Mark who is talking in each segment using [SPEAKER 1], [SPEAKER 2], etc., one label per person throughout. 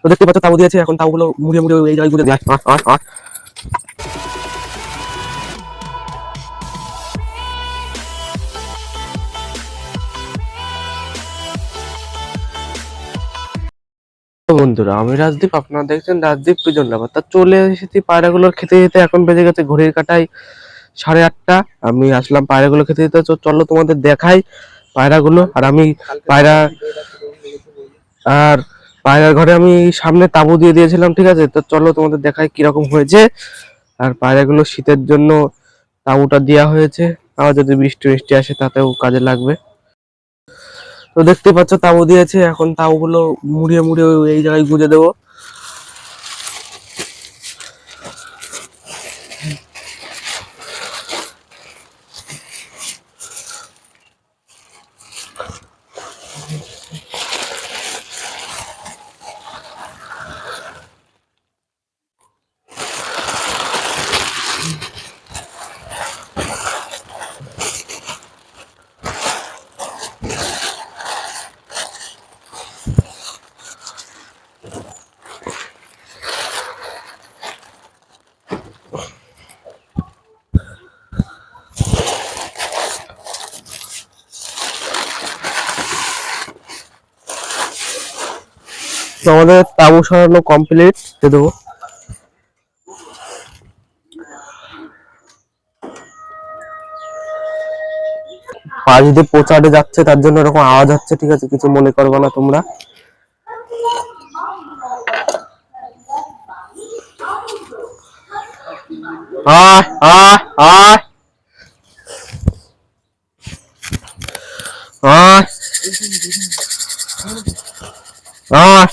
[SPEAKER 1] তো দেখতে পাচ্ছ তাবু দিয়েছে, এখন তাবুগুলো মুড়িয়ে মুড়িয়ে এই জায়গায় গুঁজে দেয়। বন্ধুরা, আমি রাজদীপ, আপনারা দেখছেন রাজদীপ পিজন লাভার। তা চলে এসেছি পায়রাগুলোর খেতে দিতে। এখন বেজে গেছে ঘড়ির কাঁটায় 8:30। আমি আসলাম পায়রাগুলো খেতে দিতে। চলো তোমাদের দেখাই পায়রাগুলো। আর আমি পায়রা আর পায়রার ঘরে আমি সামনে তাবু দিয়ে দিয়েছিলাম, ঠিক আছে? তো চলো তোমাদের দেখাই কিরকম হয়েছে। আর পায়রাগুলো শীতের জন্য তাবুটা দেওয়া হয়েছে, আবার যদি বৃষ্টি বৃষ্টি আসে তাতেও কাজে লাগবে। তো দেখতে পাচ্ছ তাবু দিয়েছে, এখন তাবুগুলো মুড়িয়ে মুড়িয়ে এই জায়গায় গুঁজে দেবো। তো আমাদের তাবু সরানো কমপ্লিট, দিয়ে দেবো। পাশ দিয়ে পোচাটে যাচ্ছে, তার জন্য এরকম আওয়াজ হচ্ছে, ঠিক আছে? কিছু মনে করবে না তোমরা। আয় আয় আয় আয় আয়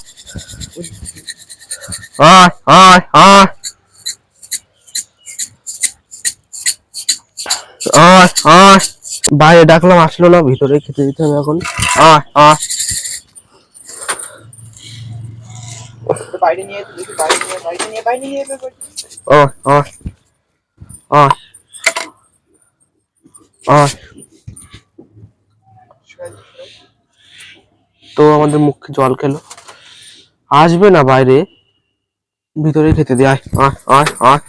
[SPEAKER 1] আয় আয় আয় আয় আয়। বাইরে ডাকলাম আসলো না, ভিতরে খেতে দিতে হবে এখন। আয় আয়।
[SPEAKER 2] বাইরে নিয়ে বাইরে নিয়ে
[SPEAKER 1] আয় আয় আয় আয়। তো আমাদের মুখে জল খেলো, আসবে না বাইরে, ভিতরে খেতে দিয়ে। আয় আয় আয় আয়।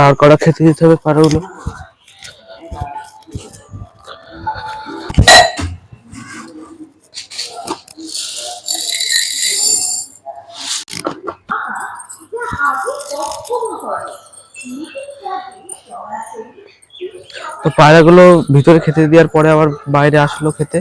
[SPEAKER 1] আর কটা খেতে দিতে হবে পারগুলো। তো পায়রাগুলো ভিতরে খেতে দেওয়ার পরে আবার বাইরে আসলো খেতে।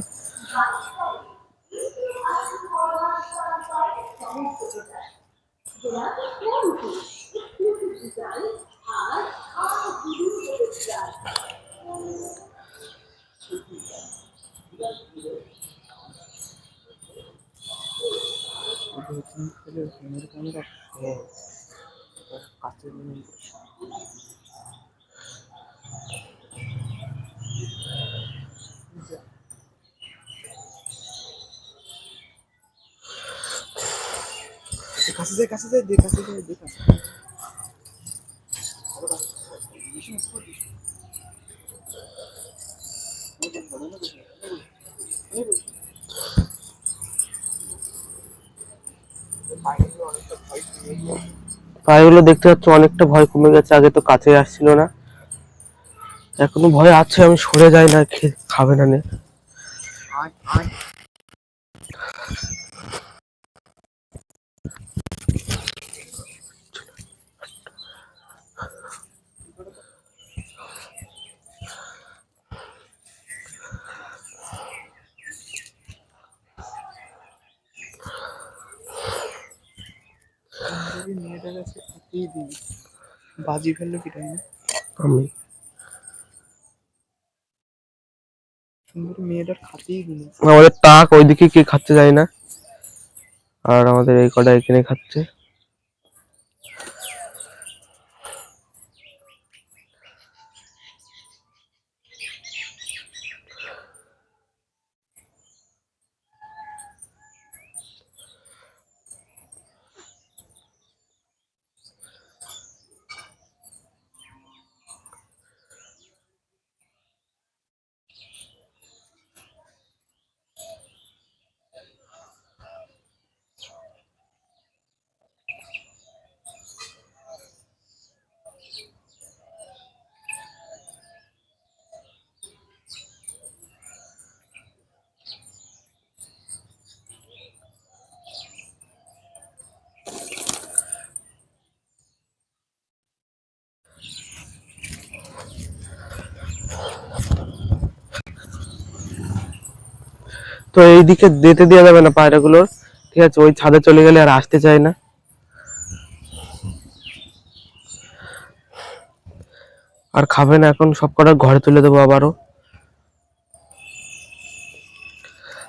[SPEAKER 2] কাছে যায়
[SPEAKER 1] পায়রাগুলো দেখতে পাচ্ছ অনেকটা ভয় কমে গেছে, আগে তো কাছে আসছিল না, এখনো ভয় আছে, আমি সরে যাই না, খাবে না নে।
[SPEAKER 2] আয় আয়। সুন্দরী মেয়েটার কাছে খাতিয়ে দিই, বাজি ফেললো কি টাইমে।
[SPEAKER 1] আমি
[SPEAKER 2] সুন্দরী মেয়েটার খাতিয়ে দিই।
[SPEAKER 1] আমাদের টাক ওইদিকে কে খাচ্ছে যায় না, আর আমাদের এই কটা এখানে খাচ্ছে। তো এইদিকে যেতে দেওয়া যাবে না পায়রাগুলোর, ঠিক আছে, ওই ছাদে চলে গেলে আর আসতে চায় না। আর খাবে না, এখন সব কটা ঘরে তুলে দেবো আবারও।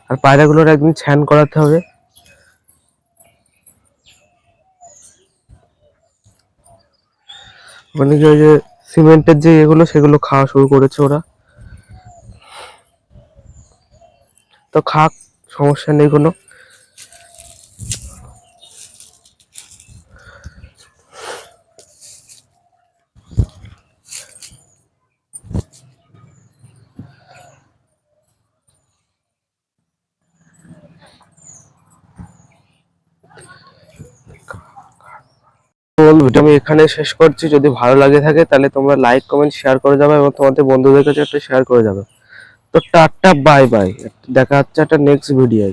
[SPEAKER 1] আর পায়রাগুলোর একদিন ছ্যান করাতে হবে। মানে কি ওই যে সিমেন্টের যে এগুলো সেগুলো খাওয়া শুরু করেছে ওরা, তো খাক, সমস্যা নেই কোনো। ভিডিও আমি এখানে শেষ করছি, যদি ভালো লাগে থাকে তাহলে তোমরা লাইক কমেন্ট শেয়ার করে যাবে এবং তোমাদের বন্ধুদের কাছে একটা শেয়ার করে যাবে। তো টাটা, বাই বাই, দেখা হচ্ছে একটা নেক্সট ভিডিও।